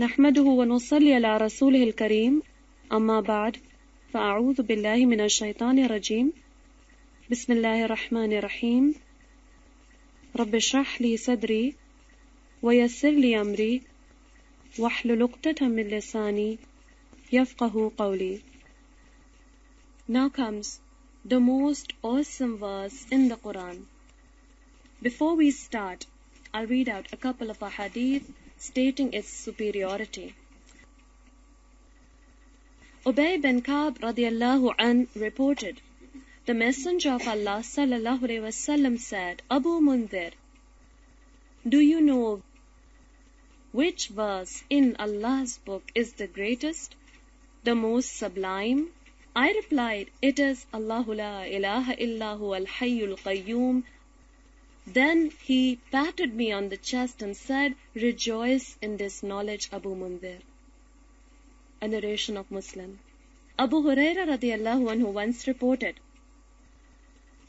نحمده ونصلي على رسوله الكريم أما بعد فأعوذ بالله من الشيطان الرجيم بسم الله الرحمن الرحيم رب اشرح لي صدري ويسر لي أمري واحلل عقدة من لساني يفقه قولي. Now comes the most awesome verse in the Quran. Before we start, I'll read out a couple of ahadith stating its superiority. Ubay bin Ka'b radiyallahu an reported, the Messenger of Allah sallallahu alaihi wasallam said, Abu Mundhir, do you know which verse in Allah's book is the greatest, the most sublime? I replied, it is Allahu la ilaha illa huwa al-hayyul qayyum. Then he patted me on the chest and said, rejoice in this knowledge, Abu Mundhir. A narration of Muslim. Abu Huraira radiyallahu anhu once reported,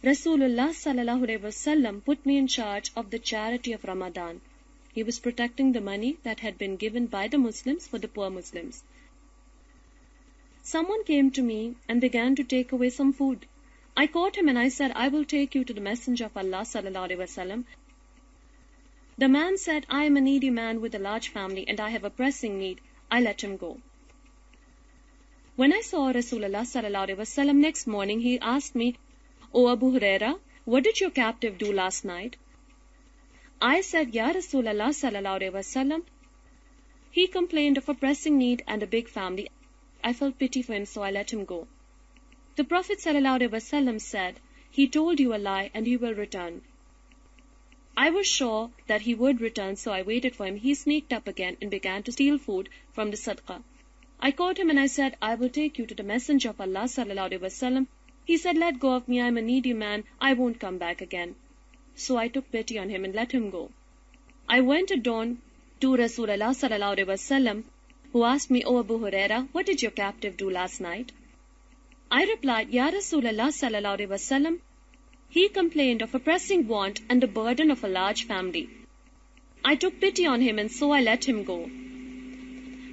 Rasulullah sallallahu alaihi wasallam put me in charge of the charity of Ramadan. He was protecting the money that had been given by the Muslims for the poor Muslims. Someone came to me and began to take away some food. I caught him and I said, I will take you to the Messenger of Allah sallallahu alaihi wasallam. The man said, I am a needy man with a large family and I have a pressing need. I let him go. When I saw Rasulullah sallallahu alaihi wasallam next morning, he asked me, O Abu Huraira, what did your captive do last night? I said, Ya Rasulullah sallallahu alaihi wasallam, he complained of a pressing need and a big family. I felt pity for him, so I let him go. The Prophet ﷺ said, he told you a lie and he will return. I was sure that he would return, so I waited for him. He sneaked up again and began to steal food from the sadaqah. I caught him and I said, I will take you to the Messenger of Allah ﷺ. He said, let go of me, I am a needy man, I won't come back again. So I took pity on him and let him go. I went at dawn to Rasulullah ﷺ, who asked me, O Abu Huraira, what did your captive do last night? I replied, Ya Rasulullah sallallahu alaihi wasallam, he complained of a pressing want and the burden of a large family. I took pity on him and so I let him go.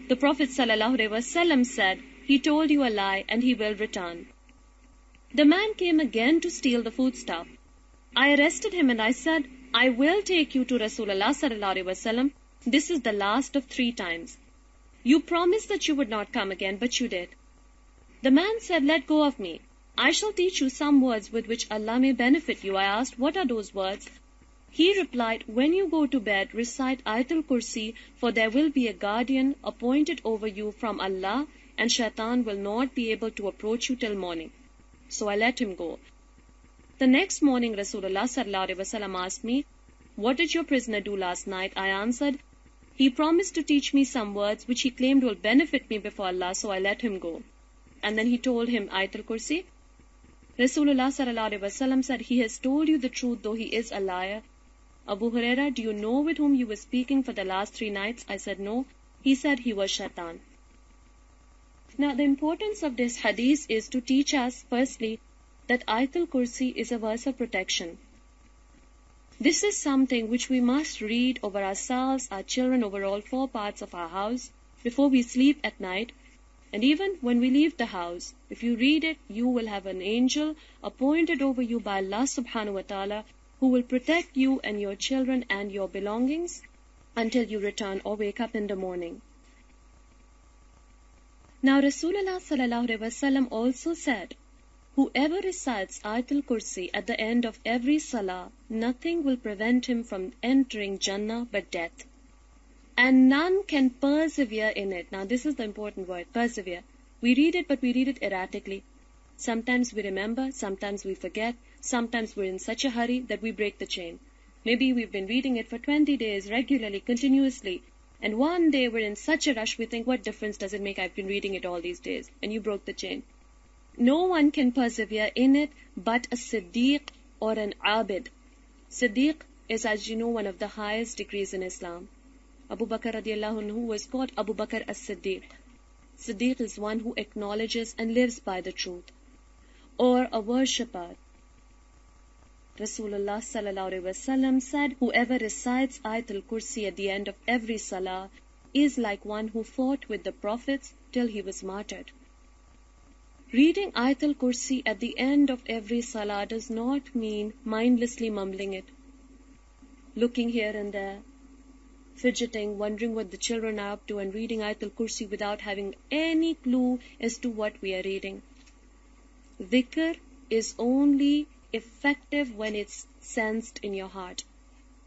The Prophet sallallahu alaihi wasallam said, he told you a lie and he will return. The man came again to steal the foodstuff. I arrested him and I said, I will take you to Rasulullah sallallahu alaihi wasallam. This is the last of 3 times. You promised that you would not come again, but you did. The man said, let go of me. I shall teach you some words with which Allah may benefit you. I asked, what are those words? He replied, when you go to bed, recite Ayat al-Kursi, for there will be a guardian appointed over you from Allah, and shaitan will not be able to approach you till morning. So I let him go. The next morning, Rasulullah sallallahu alaihi wasallam asked me, what did your prisoner do last night? I answered, he promised to teach me some words which he claimed will benefit me before Allah, so I let him go. And then he told him Ayat al-Kursi. Rasulullah sallallahu alaihi wasallam said, he has told you the truth though he is a liar. Abu Huraira, do you know with whom you were speaking for the last 3 nights? I said, no. He said he was shaitan. Now the importance of this hadith is to teach us, firstly, that Ayat al-Kursi is a verse of protection. This is something which we must read over ourselves, our children, over all 4 parts of our house, before we sleep at night. And even when we leave the house, if you read it, you will have an angel appointed over you by Allah subhanahu wa ta'ala, who will protect you and your children and your belongings until you return or wake up in the morning. Now Rasulullah sallallahu alaihi wasallam also said, whoever recites Ayat al-Kursi at the end of every salah, nothing will prevent him from entering Jannah but death. And none can persevere in it. Now this is the important word, persevere. We read it, but we read it erratically. Sometimes we remember, sometimes we forget, sometimes we're in such a hurry that we break the chain. Maybe we've been reading it for 20 days regularly, continuously, and one day we're in such a rush we think, what difference does it make? I've been reading it all these days, and you broke the chain. No one can persevere in it but a Siddiq or an Abid. Siddiq is, as you know, one of the highest degrees in Islam. Abu Bakr radiallahu anhu was called Abu Bakr as-Siddiq. Siddiq is one who acknowledges and lives by the truth. Or a worshipper. Rasulullah sallallahu alaihi wasallam said, whoever recites Ayat al-Kursi at the end of every salah, is like one who fought with the prophets till he was martyred. Reading Ayat al-Kursi at the end of every salah does not mean mindlessly mumbling it, looking here and there, fidgeting, wondering what the children are up to, and reading Ayat al-Kursi without having any clue as to what we are reading. Dhikr is only effective when it's sensed in your heart.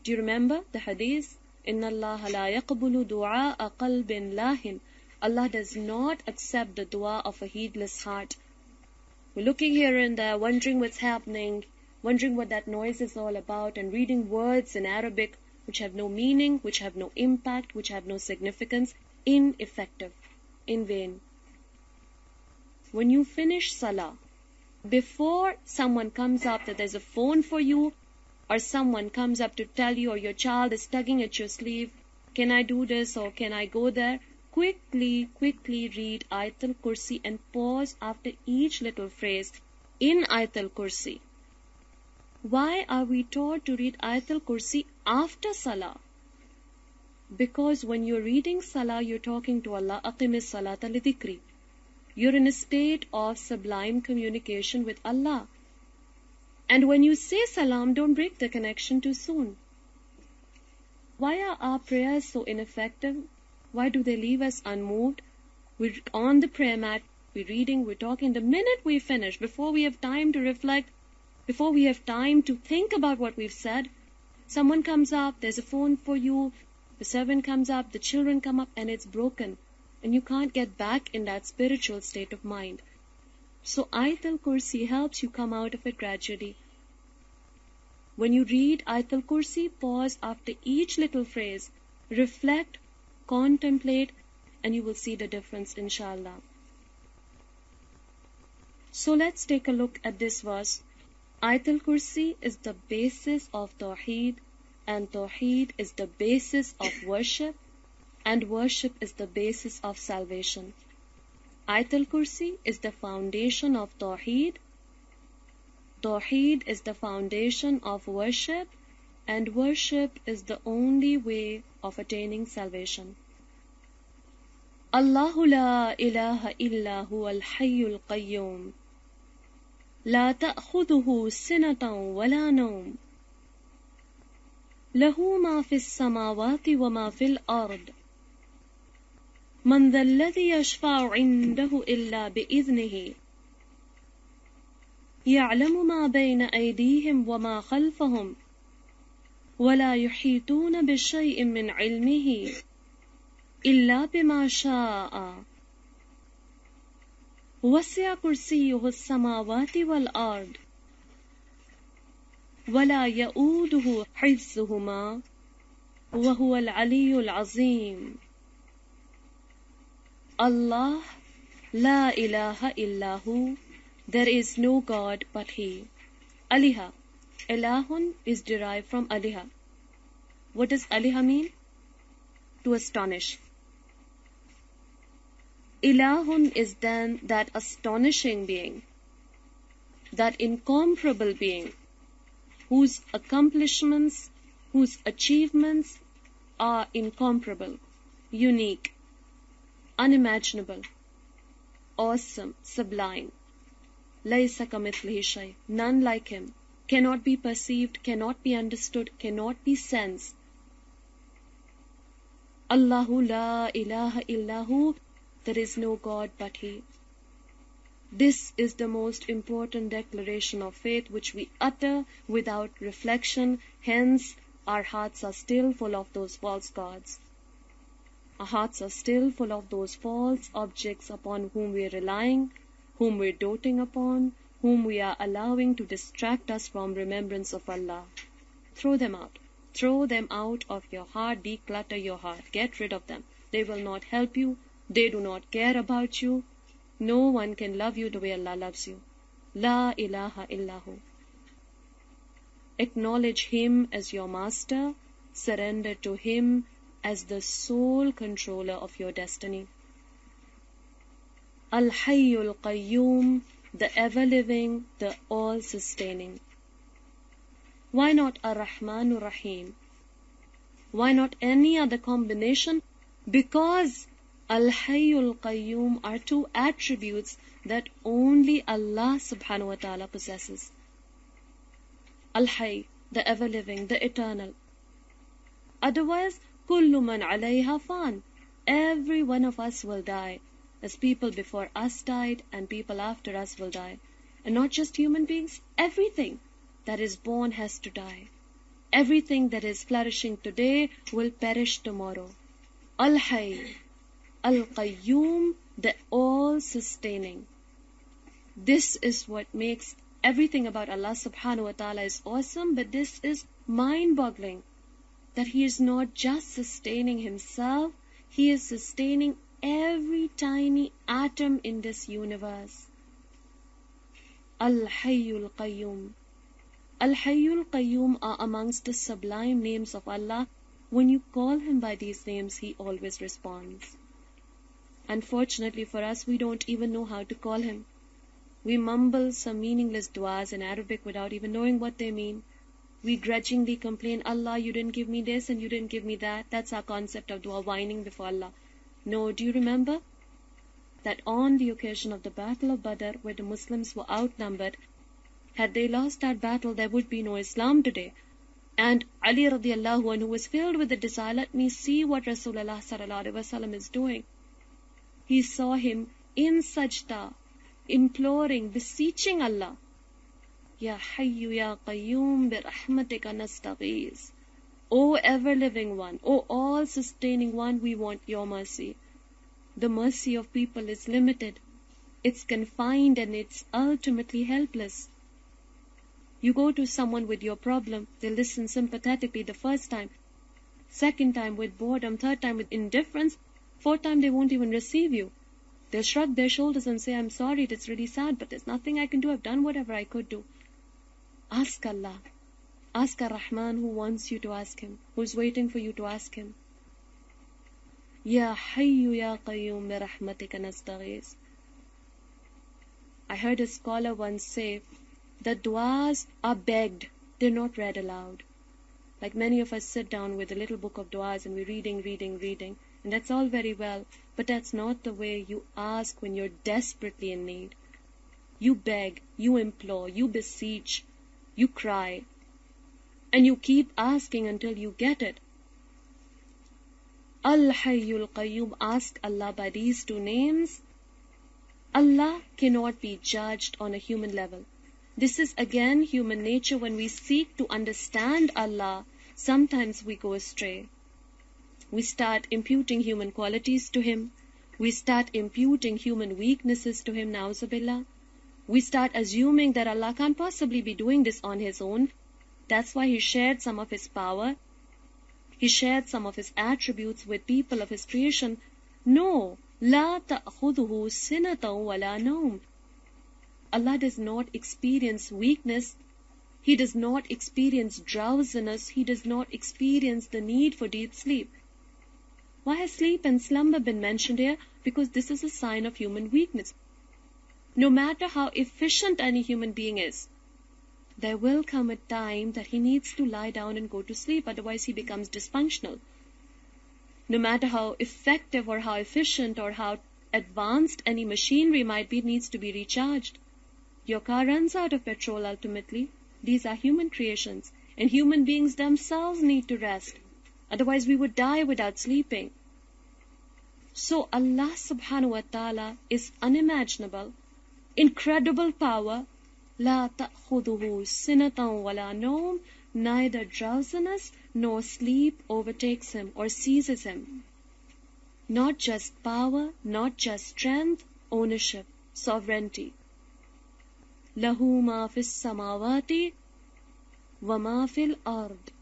Do you remember the hadith? Inna Allah la yaqbulu du'a qalbin lahin. Allah does not accept the dua of a heedless heart. We're looking here and there, wondering what's happening, wondering what that noise is all about, and reading words in Arabic which have no meaning, which have no impact, which have no significance, ineffective, in vain. When you finish salah, before someone comes up that there's a phone for you, or someone comes up to tell you, or your child is tugging at your sleeve, can I do this or can I go there? Quickly read Ayat al-Kursi and pause after each little phrase in Ayat al-Kursi. Why are we taught to read Ayat al-Kursi after Salah? Because when you're reading Salah, you're talking to Allah, aqimis salata li dhikri. You're in a state of sublime communication with Allah. And when you say salam, don't break the connection too soon. Why are our prayers so ineffective? Why do they leave us unmoved? We're on the prayer mat, we're reading, we're talking. The minute we finish, before we have time to reflect, before we have time to think about what we've said, someone comes up, there's a phone for you, the servant comes up, the children come up, and it's broken. And you can't get back in that spiritual state of mind. So Ayat al-Kursi helps you come out of it gradually. When you read Ayat al-Kursi, pause after each little phrase, reflect, contemplate, and you will see the difference, inshallah. So let's take a look at this verse. Ayat al-Kursi is the basis of Tawheed, and Tawheed is the basis of worship, and worship is the basis of salvation. Ayat al-Kursi is the foundation of Tawheed. Tawheed is the foundation of worship, and worship is the only way of attaining salvation. Allahu la ilaha illa huwa al-hayyul qayyum. La ta'khuduhu sinatan wa la nawm. Lahu ma fis samawati wa ma fil ard. Man dha alladhi yashfa'u 'indahu illa bi'idhnihi. يعلم ما بين أيديهم وما خلفهم ولا يحيطون بشيء من علمه إلا بما شاء وسع كرسيه السماوات والأرض ولا يؤوده حفظهما وهو العلي العظيم. Allah, la ilaha illahu. There is no God but He. Aliha. Ilahun is derived from Aliha. What does Aliha mean? To astonish. Ilahun is then that astonishing being, that incomparable being, whose accomplishments, whose achievements are incomparable, unique, unimaginable, awesome, sublime. Laysa kamithlihi shay. None like him. Cannot be perceived, cannot be understood, cannot be sensed. Allahu la ilaha illahu. There is no God but He. This is the most important declaration of faith which we utter without reflection. Hence, our hearts are still full of those false gods. Our hearts are still full of those false objects upon whom we are relying, whom we are doting upon, whom we are allowing to distract us from remembrance of Allah. Throw them out. Throw them out of your heart. Declutter your heart. Get rid of them. They will not help you. They do not care about you. No one can love you the way Allah loves you. La ilaha illahu. Acknowledge Him as your master. Surrender to Him as the sole controller of your destiny. Al-Hayyul Qayyum, the ever-living, the all-sustaining. Why not Ar-Rahmanur Rahim? Why not any other combination Because Al-Hayyul Qayyum are two attributes that only Allah subhanahu wa ta'ala possesses. Al-Hayy, the ever-living, the eternal. Otherwise, kullu man alayha fan. Every one of us will die, as people before us died and people after us will die. And not just human beings, everything that is born has to die. Everything that is flourishing today will perish tomorrow. Al-Hayy, Al-Qayyum, the all-sustaining. This is what makes everything about Allah subhanahu wa ta'ala is awesome, but this is mind-boggling. That He is not just sustaining Himself, He is sustaining every tiny atom in this universe. Al-Hayyul Qayyum. Al-Hayyul Qayyum are amongst the sublime names of Allah. When you call Him by these names, He always responds. Unfortunately for us, we don't even know how to call Him. We mumble some meaningless du'as in Arabic without even knowing what they mean. We grudgingly complain, Allah, you didn't give me this and you didn't give me that. That's our concept of dua, whining before Allah. No, do you remember that on the occasion of the Battle of Badr, where the Muslims were outnumbered, had they lost that battle, there would be no Islam today. And Ali radiallahu anhu was filled with the desire, let me see what Rasulullah sallallahu alaihi wasallam is doing. He saw him in sajda, imploring, beseeching Allah, Ya Hayyu Ya Qayyum bi rahmatika nastagheez. O ever-living one, O all-sustaining one, we want your mercy. The mercy of people is limited. It's confined and it's ultimately helpless. You go to someone with your problem, they listen sympathetically the first time, second time with boredom, third time with indifference, fourth time they won't even receive you. They'll shrug their shoulders and say, I'm sorry, it's really sad, but there's nothing I can do. I've done whatever I could do. Ask Allah. Ask Ar-Rahman who wants you to ask Him, who's waiting for you to ask Him. Ya Hayyu Ya Qayyum bi rahmatika nastagheez. I heard a scholar once say that du'as are begged, they're not read aloud. Like many of us sit down with a little book of du'as and we're reading, and that's all very well, but that's not the way you ask when you're desperately in need. You beg, you implore, you beseech, you cry, and you keep asking until you get it. Al-Hayyul Qayyum, ask Allah by these two names. Allah cannot be judged on a human level. This is again human nature. When we seek to understand Allah, sometimes we go astray. We start imputing human qualities to Him. We start imputing human weaknesses to Him, na'uzubillah. We start assuming that Allah can't possibly be doing this on His own. That's why He shared some of His power. He shared some of His attributes with people of His creation. No, la ta'khudhuhu sinatan wala nawm. Allah does not experience weakness. He does not experience drowsiness. He does not experience the need for deep sleep. Why has sleep and slumber been mentioned here? Because this is a sign of human weakness. No matter how efficient any human being is, there will come a time that he needs to lie down and go to sleep, otherwise he becomes dysfunctional. No matter how effective or how efficient or how advanced any machinery might be, it needs to be recharged. Your car runs out of petrol ultimately. These are human creations, and human beings themselves need to rest. Otherwise we would die without sleeping. So Allah subhanahu wa ta'ala is unimaginable, incredible power. La ta'khudhuhu sinatan wala nawm. Neither drowsiness nor sleep overtakes Him or seizes Him. Not just power, not just strength, ownership, sovereignty. Lahu ma fis samawati wa ma fil ard.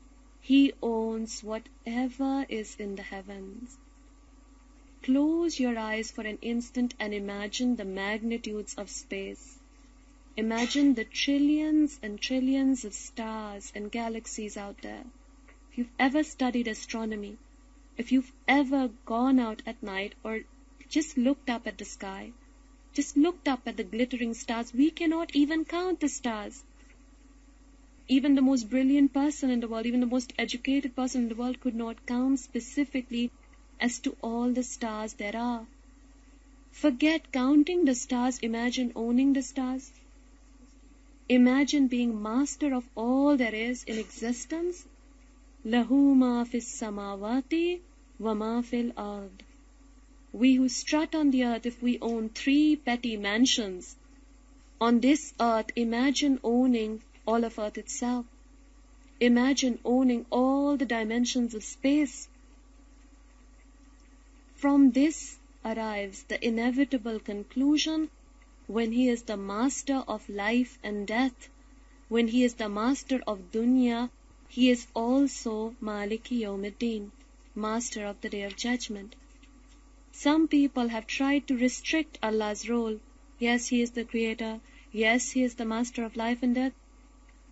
He owns whatever is in the heavens. Close your eyes for an instant and imagine the magnitudes of space. Imagine the trillions and trillions of stars and galaxies out there. If you've ever studied astronomy, if you've ever gone out at night or just looked up at the sky, just looked up at the glittering stars, we cannot even count the stars. Even the most brilliant person in the world, even the most educated person in the world could not count specifically as to all the stars there are. Forget counting the stars, imagine owning the stars. Imagine being master of all there is in existence. Lahu ma fis samawati wa ma fil ard. We who strut on the earth, if we own 3 petty mansions on this earth, imagine owning all of earth itself. Imagine owning all the dimensions of space. From this arrives the inevitable conclusion: when he is the master of life and death, when he is the master of dunya, he is also Maliki Yawmiddin, master of the day of judgment. Some people have tried to restrict Allah's role. Yes, he is the creator. Yes, he is the master of life and death.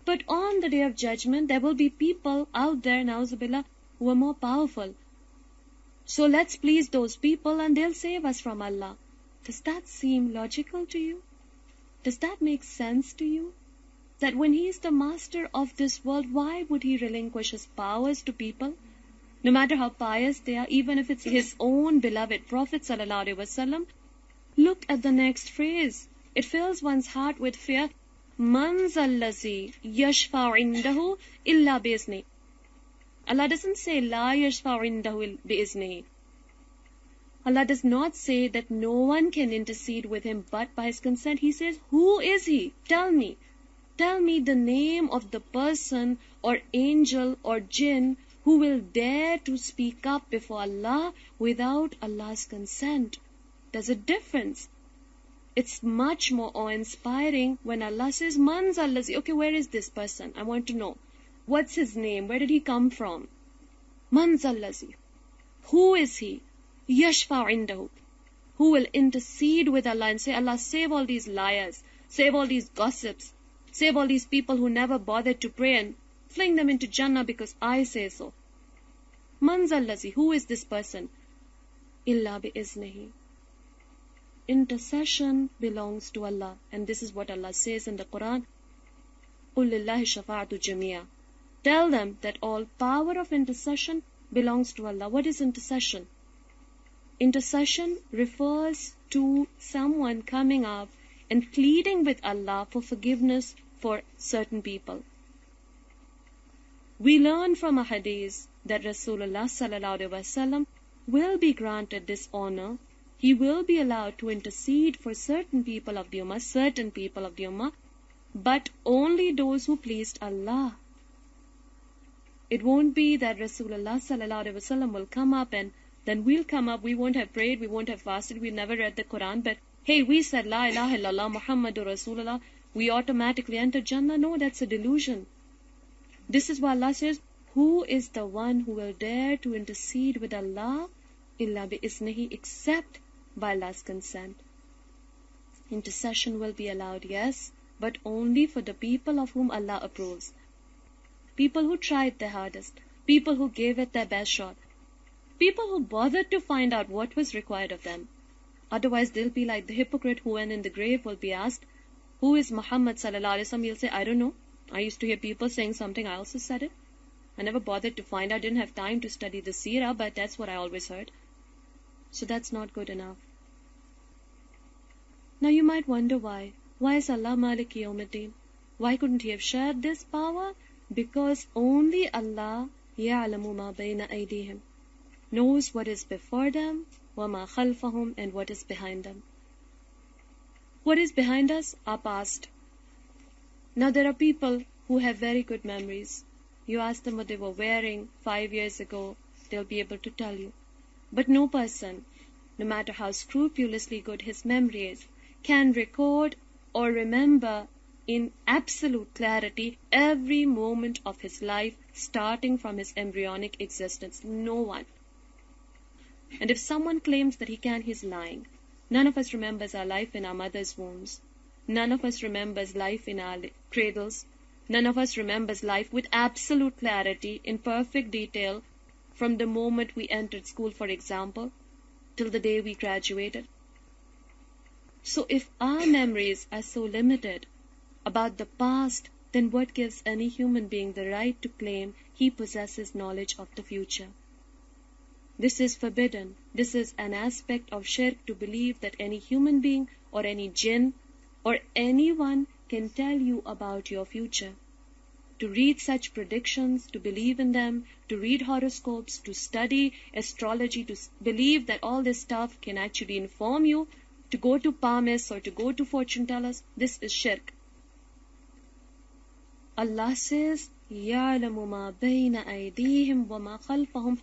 But on the day of judgment, there will be people out there, na'uzubillah, who are more powerful. So let's please those people and they'll save us from Allah. Does that seem logical to you? Does that make sense to you? That when he is the master of this world, why would he relinquish his powers to people? No matter how pious they are, even if it's his own beloved Prophet ﷺ. Look at the next phrase. It fills one's heart with fear. Man zallazi yashfa'u indahu illa bi'izni. Allah doesn't say la yashfa'u indahu bi'izni. Allah does not say that no one can intercede with him but by his consent. He says, who is he? Tell me. Tell me the name of the person or angel or jinn who will dare to speak up before Allah without Allah's consent. There's a difference. It's much more awe-inspiring when Allah says, Man zallazi. Okay, where is this person? I want to know. What's his name? Where did he come from? Man zallazi. Who is he? Yashfa'u indahu. Who will intercede with Allah and say, Allah, save all these liars. Save all these gossips. Save all these people who never bothered to pray and fling them into Jannah because I say so. Man zallazi. Who is this person? Illa bi'iznihi. Intercession belongs to Allah. And this is what Allah says in the Quran. Qul lillahi shafa'atu jamia. Tell them that all power of intercession belongs to Allah. What is intercession? Intercession refers to someone coming up and pleading with Allah for forgiveness for certain people. We learn from a hadith that Rasulullah ﷺ will be granted this honor. He will be allowed to intercede for certain people of the Ummah, but only those who pleased Allah. It won't be that Rasulullah ﷺ will come up and then we'll come up, we won't have prayed, we won't have fasted, we never read the Quran, but hey, we said La ilaha illallah Muhammadur Rasulullah, we automatically enter Jannah. No, that's a delusion. This is why Allah says, who is the one who will dare to intercede with Allah? Illa bi'iznihi, except by Allah's consent. Intercession will be allowed, yes, but only for the people of whom Allah approves. People who tried their hardest, people who gave it their best shot, people who bothered to find out what was required of them. Otherwise, they'll be like the hypocrite who, when in the grave, will be asked, who is Muhammad sallallahu alaihi wasallam? He'll say, I don't know. I used to hear people saying something, I also said it. I never bothered to find out, didn't have time to study the seerah, but that's what I always heard. So that's not good enough. Now you might wonder why. Why is Allah Maliki Yawmiddin? Why couldn't he have shared this power? Because only Allah ya'lamu ma bayna aydihim, knows what is before them, wa ma khalfahum, and what is behind them. What is behind us? Our past. Now there are people who have very good memories. You ask them what they were wearing 5 years ago, they'll be able to tell you. But no person, no matter how scrupulously good his memory is, can record or remember in absolute clarity every moment of his life, starting from his embryonic existence. No one. And if someone claims that he can, he's lying. None of us remembers our life in our mother's wombs. None of us remembers life in our cradles. None of us remembers life with absolute clarity, in perfect detail, from the moment we entered school, for example, till the day we graduated. So if our memories are so limited about the past, then what gives any human being the right to claim he possesses knowledge of the future? This is forbidden. This is an aspect of shirk, to believe that any human being or any jinn or anyone can tell you about your future. To read such predictions, to believe in them, to read horoscopes, to study astrology, to believe that all this stuff can actually inform you, to go to palmists or to go to fortune tellers, this is shirk. Allah says, يَعْلَمُ مَا بَيْنَ أَيْدِيهِمْ وَمَا خَلْفَهُمْ.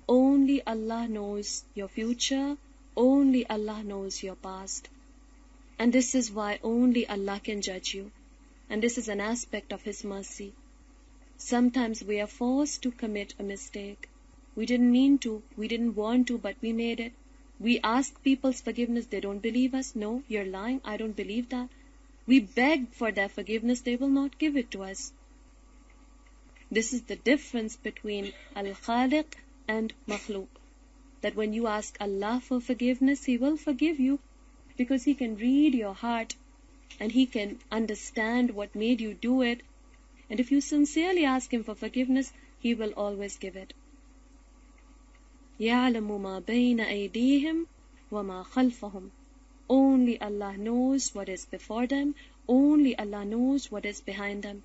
Only Allah knows your future, only Allah knows your past. And this is why only Allah can judge you. And this is an aspect of His mercy. Sometimes we are forced to commit a mistake. We didn't mean to, we didn't want to, but we made it. We ask people's forgiveness, they don't believe us. No, you're lying, I don't believe that. We beg for their forgiveness, they will not give it to us. This is the difference between Al-Khaliq and Makhluq. That when you ask Allah for forgiveness, He will forgive you, because He can read your heart and He can understand what made you do it. And if you sincerely ask Him for forgiveness, He will always give it. يَعْلَمُ مَا بَيْنَ أَيْدِيهِمْ وَمَا خَلْفَهُمْ. Only Allah knows what is before them, only Allah knows what is behind them.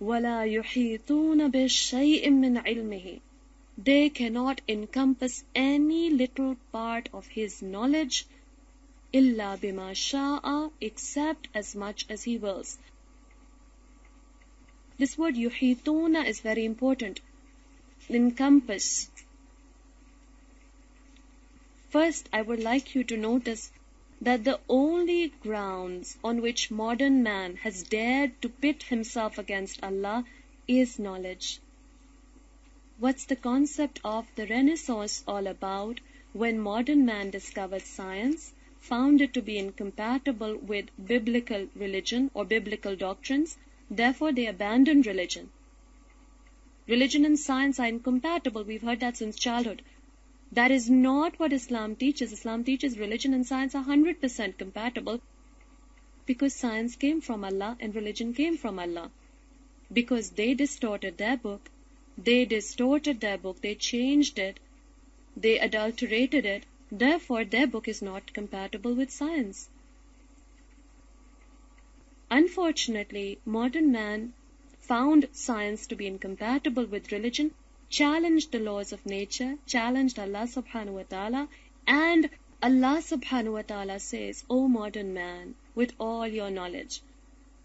وَلَا يُحِيطُونَ بِشَيْءٍ مِّنْ عِلْمِهِ. They cannot encompass any little part of His knowledge, إِلَّا بِمَا شَاءَ, except as much as He wills. This word yuhituna is very important. Encompass. First, I would like you to notice that the only grounds on which modern man has dared to pit himself against Allah is knowledge. What's the concept of the Renaissance all about when modern man discovered science, found it to be incompatible with biblical religion or biblical doctrines, therefore they abandoned religion. Religion and science are incompatible. We've heard that since childhood. That is not what Islam teaches. Islam teaches religion and science are 100% compatible, because science came from Allah and religion came from Allah. Because they distorted their book, they changed it, they adulterated it, therefore their book is not compatible with science. Unfortunately, modern man found science to be incompatible with religion, challenged the laws of nature, challenged Allah subhanahu wa ta'ala, and Allah subhanahu wa ta'ala says, O modern man, with all your knowledge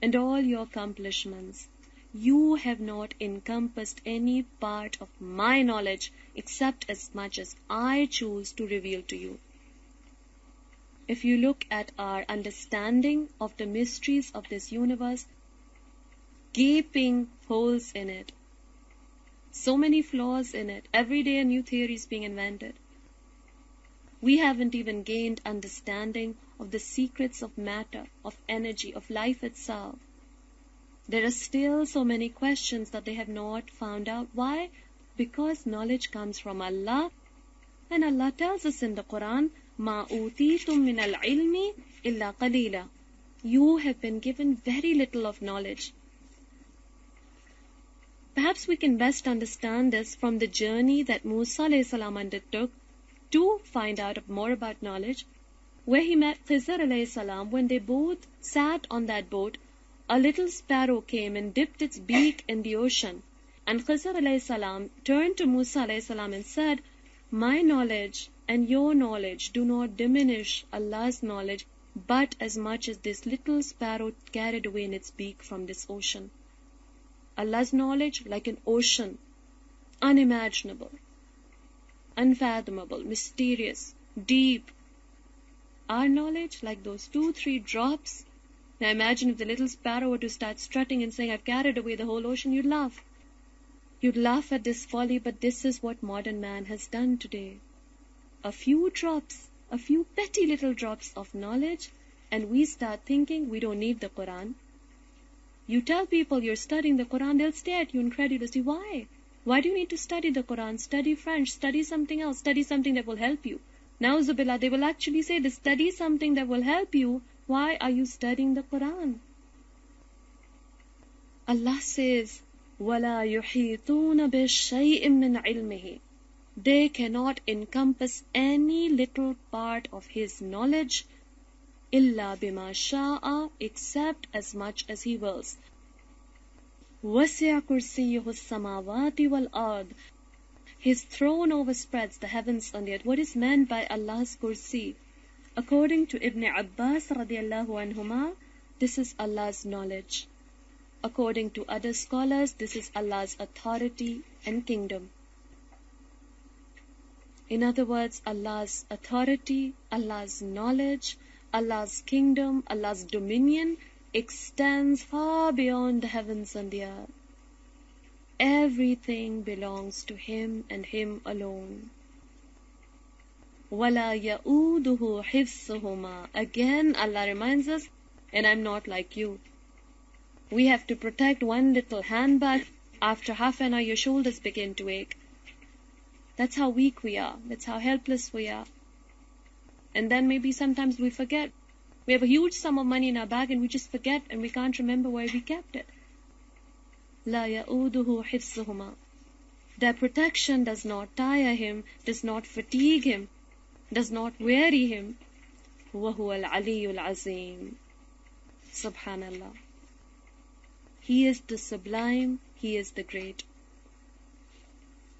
and all your accomplishments, you have not encompassed any part of my knowledge except as much as I choose to reveal to you. If you look at our understanding of the mysteries of this universe, gaping holes in it, so many flaws in it, every day a new theory is being invented. We haven't even gained understanding of the secrets of matter, of energy, of life itself. There are still so many questions that they have not found out. Why? Because knowledge comes from Allah, and Allah tells us in the Quran, مَا أُوتِيتُم مِّنَ الْعِلْمِ إِلَّا قَلِيلًا. You have been given very little of knowledge. Perhaps we can best understand this from the journey that Musa alayhi salam undertook to find out more about knowledge, where he met Khizr alayhi salam. When they both sat on that boat, a little sparrow came and dipped its beak in the ocean. And Khizr alayhi salam turned to Musa alayhi salam and said, my knowledge and your knowledge do not diminish Allah's knowledge, but as much as this little sparrow carried away in its beak from this ocean. Allah's knowledge like an ocean, unimaginable, unfathomable, mysterious, deep. Our knowledge like those 2-3 drops. Now imagine if the little sparrow were to start strutting and saying, I've carried away the whole ocean, you'd laugh. You'd laugh at this folly, but this is what modern man has done today. A few drops, a few petty little drops of knowledge, and we start thinking we don't need the Quran. You tell people you're studying the Quran, they'll stare at you incredulously. Why? Why do you need to study the Quran? Study French, study something else, study something that will help you. Na'uzubillah, they will actually say this, study something that will help you. Why are you studying the Quran? Allah says, وَلَا يُحِيطُونَ بِشَيْءٍ مِّنْ عِلْمِهِ. They cannot encompass any little part of his knowledge, إِلَّا بِمَا شَاءَ, except as much as he wills. وَسِعَ كُرْسِيُّهُ السَّمَاوَاتِ وَالْأَرْضِ. His throne overspreads the heavens and the earth. What is meant by Allah's Kursi? According to Ibn Abbas radiallahu anhuma, this is Allah's knowledge. According to other scholars, this is Allah's authority and kingdom. In other words, Allah's authority, Allah's knowledge, Allah's kingdom, Allah's dominion extends far beyond the heavens and the earth. Everything belongs to Him and Him alone. وَلَا يَؤُودُهُ حِفْظُهُمَا. Again, Allah reminds us, and I'm not like you. We have to protect one little handbag. After half an hour, your shoulders begin to ache. That's how weak we are. That's how helpless we are. And then maybe sometimes we forget. We have a huge sum of money in our bag and we just forget and we can't remember where we kept it. لَا يَؤُودُهُ حِفْظُهُمَا. Their protection does not tire him, does not fatigue him, does not weary him. وَهُوَ الْعَلِيُّ الْعَظِيمُ. Subhanallah. He is the sublime, He is the great.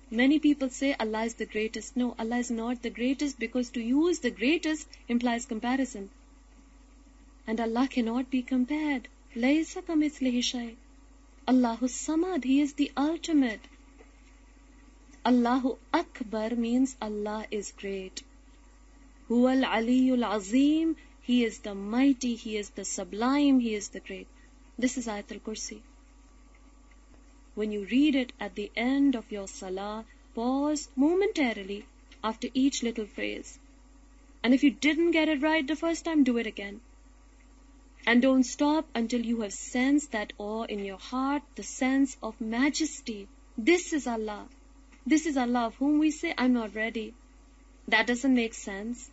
Many people say Allah is the greatest. No, Allah is not the greatest, because to use the greatest implies comparison. And Allah cannot be compared. لَيْسَ كَمِثْلِهِ شَيْءٌ. Allahu Samad, He is the ultimate. Allahu Akbar means Allah is great. Huwa al-Aliyyul Azim, He is the mighty, He is the sublime, He is the great. This is Ayat al-Kursi. When you read it at the end of your salah, pause momentarily after each little phrase. And if you didn't get it right the first time, do it again. And don't stop until you have sensed that awe in your heart, the sense of majesty. This is Allah. This is Allah of whom we say, I'm not ready. That doesn't make sense.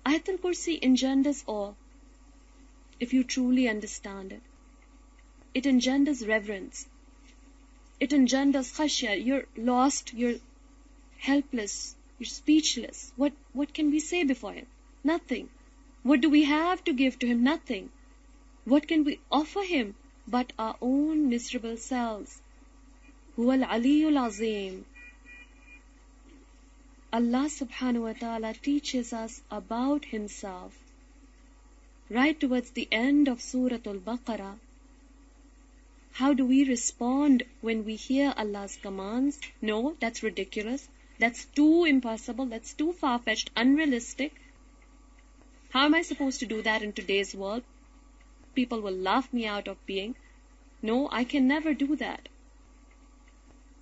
Ayat al-Kursi engenders awe, if you truly understand it. It engenders reverence. It engenders khashya. You're lost, you're helpless, you're speechless. What can we say before Him? Nothing. What do we have to give to Him? Nothing. What can we offer Him but our own miserable selves? Huwa al-Aliyyul Azim. Allah subhanahu wa ta'ala teaches us about Himself right towards the end of Surah Al-Baqarah. How do we respond when we hear Allah's commands? No, that's ridiculous. That's too impossible. That's too far-fetched, unrealistic. How am I supposed to do that in today's world? People will laugh me out of being. No, I can never do that.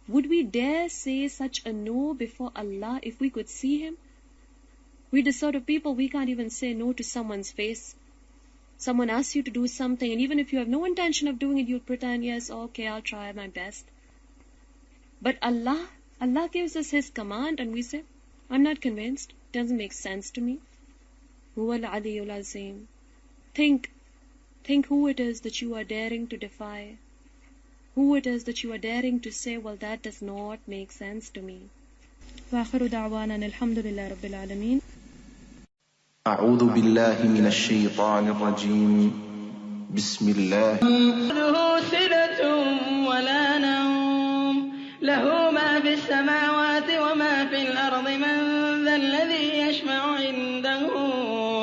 Would we dare say such a no before Allah if we could see Him? We're the sort of people, we can't even say no to someone's face. Someone asks you to do something, and even if you have no intention of doing it, you'll pretend, yes, okay, I'll try my best. But Allah gives us His command, and we say, I'm not convinced. It doesn't make sense to me. Huwa al-Aliyyul Azim. Think who it is that you are daring to defy. Who it is that you are daring to say, well, that does not make sense to me. Wa akhiru da'wana alhamdulillahi rabbil alameen. أعوذ بالله من الشيطان الرجيم بسم الله له سنة ولا نوم له ما في السماوات وما في الأرض من ذا الذي يشفع عنده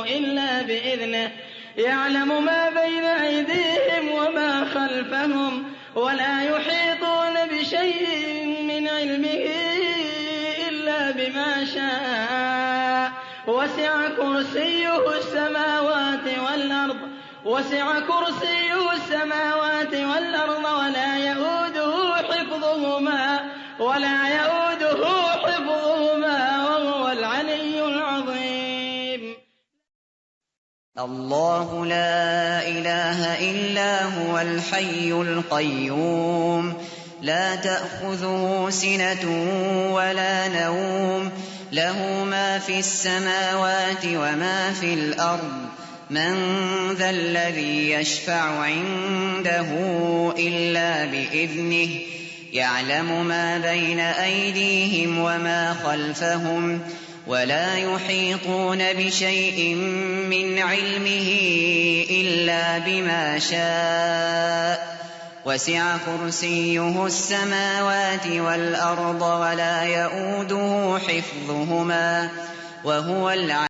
إلا بإذنه يعلم ما بين أيديهم وما خلفهم ولا يحيطون بشيء من علمه إلا بما شاء وسع كرسيه السماوات والأرض ولا يؤوده حفظهما وهو العلي العظيم. الله لا إله إلا هو الحي القيوم لا تأخذه سنة ولا نوم له ما في السماوات وما في الأرض من ذا الذي يشفع عنده إلا بإذنه يعلم ما بين أيديهم وما خلفهم ولا يحيطون بشيء من علمه إلا بما شاء وسع كرسيه السماوات والأرض ولا يؤوده حفظهما وهو العلي